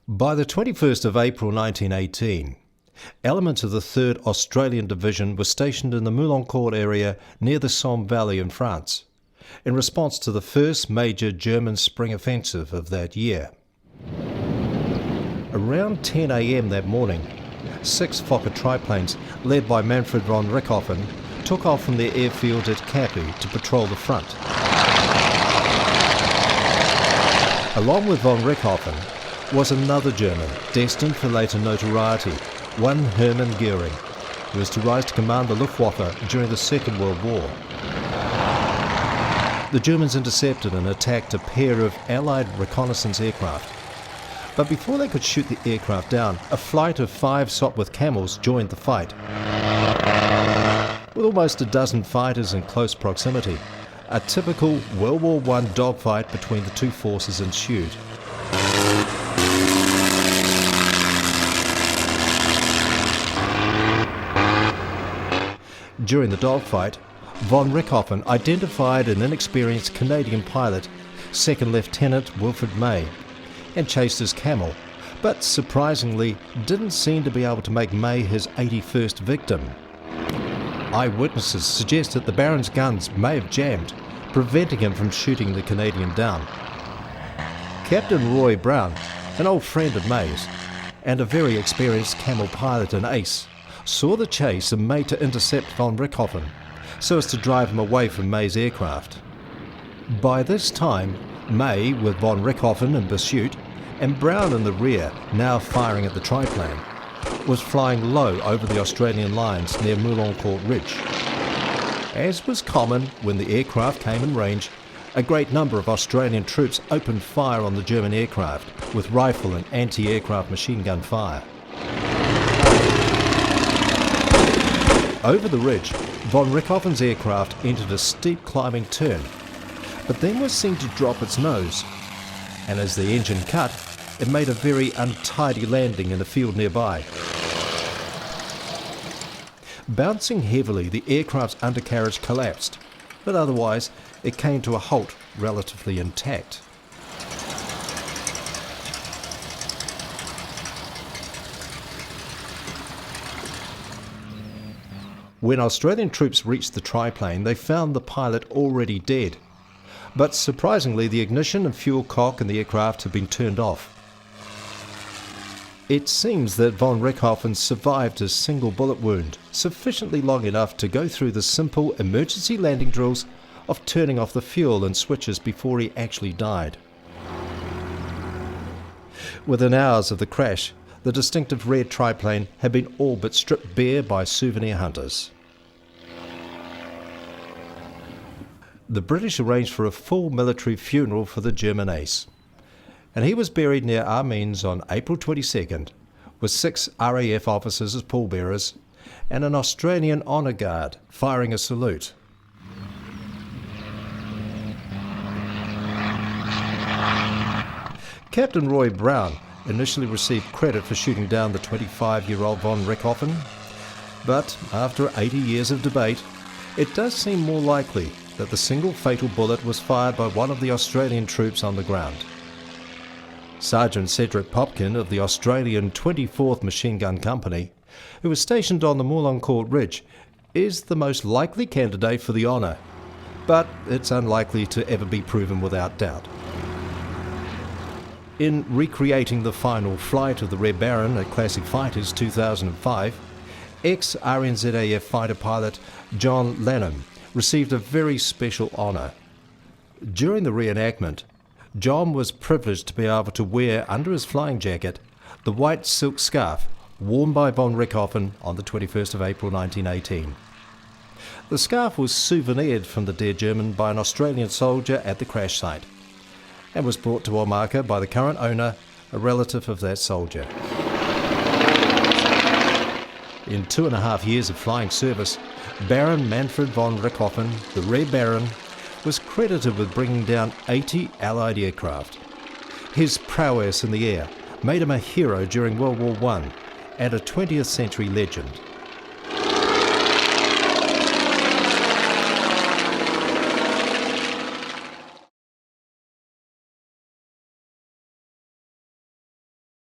By the 21st of April 1918, elements of the 3rd Australian Division were stationed in the Mouloncourt area near the Somme Valley in France, in response to the first major German spring offensive of that year. Around 10 a.m. that morning, 6 Fokker triplanes, led by Manfred von Richthofen, took off from their airfield at Cappy to patrol the front. Along with von Richthofen was another German destined for later notoriety, one Hermann Göring, who was to rise to command the Luftwaffe during the Second World War. The Germans intercepted and attacked a pair of Allied reconnaissance aircraft. But before they could shoot the aircraft down, a flight of 5 Sopwith Camels joined the fight. With almost a dozen fighters in close proximity, a typical World War I dogfight between the two forces ensued. During the dogfight, von Richthofen identified an inexperienced Canadian pilot, Second Lieutenant Wilfred May, and chased his camel, but surprisingly didn't seem to be able to make May his 81st victim. Eyewitnesses suggest that the Baron's guns may have jammed, preventing him from shooting the Canadian down. Captain Roy Brown, an old friend of May's, and a very experienced camel pilot and ace, saw the chase and made to intercept von Richthofen, so as to drive him away from May's aircraft. By this time, May, with von Richthofen in pursuit, and Brown in the rear, now firing at the triplane, was flying low over the Australian lines near Mouloncourt Ridge. As was common when the aircraft came in range, a great number of Australian troops opened fire on the German aircraft with rifle and anti-aircraft machine gun fire. Over the ridge, von Richthofen's aircraft entered a steep climbing turn, but then was seen to drop its nose, and as the engine cut, it made a very untidy landing in a field nearby. Bouncing heavily, the aircraft's undercarriage collapsed, but otherwise it came to a halt relatively intact. When Australian troops reached the triplane, they found the pilot already dead. But surprisingly, the ignition and fuel cock in the aircraft had been turned off. It seems that von Richthofen survived a single bullet wound, sufficiently long enough to go through the simple emergency landing drills of turning off the fuel and switches before he actually died. Within hours of the crash, the distinctive red triplane had been all but stripped bare by souvenir hunters. The British arranged for a full military funeral for the German ace, and he was buried near Amiens on April 22nd, with 6 RAF officers as pallbearers and an Australian honour guard firing a salute. Captain Roy Brown initially received credit for shooting down the 25-year-old von Richthofen, but after 80 years of debate, it does seem more likely that the single fatal bullet was fired by one of the Australian troops on the ground. Sergeant Cedric Popkin of the Australian 24th Machine Gun Company, who was stationed on the Mouloncourt Ridge, is the most likely candidate for the honour, but it's unlikely to ever be proven without doubt. In recreating the final flight of the Red Baron at Classic Fighters 2005, ex-RNZAF fighter pilot John Blnehim received a very special honour. During the reenactment, John was privileged to be able to wear under his flying jacket the white silk scarf worn by von Richthofen on the 21st of April 1918. The scarf was souvenired from the dead German by an Australian soldier at the crash site, and was brought to Omaka by the current owner, a relative of that soldier. In 2.5 years of flying service, Baron Manfred von Richthofen, the Red Baron, was credited with bringing down 80 Allied aircraft. His prowess in the air made him a hero during World War I and a 20th century legend.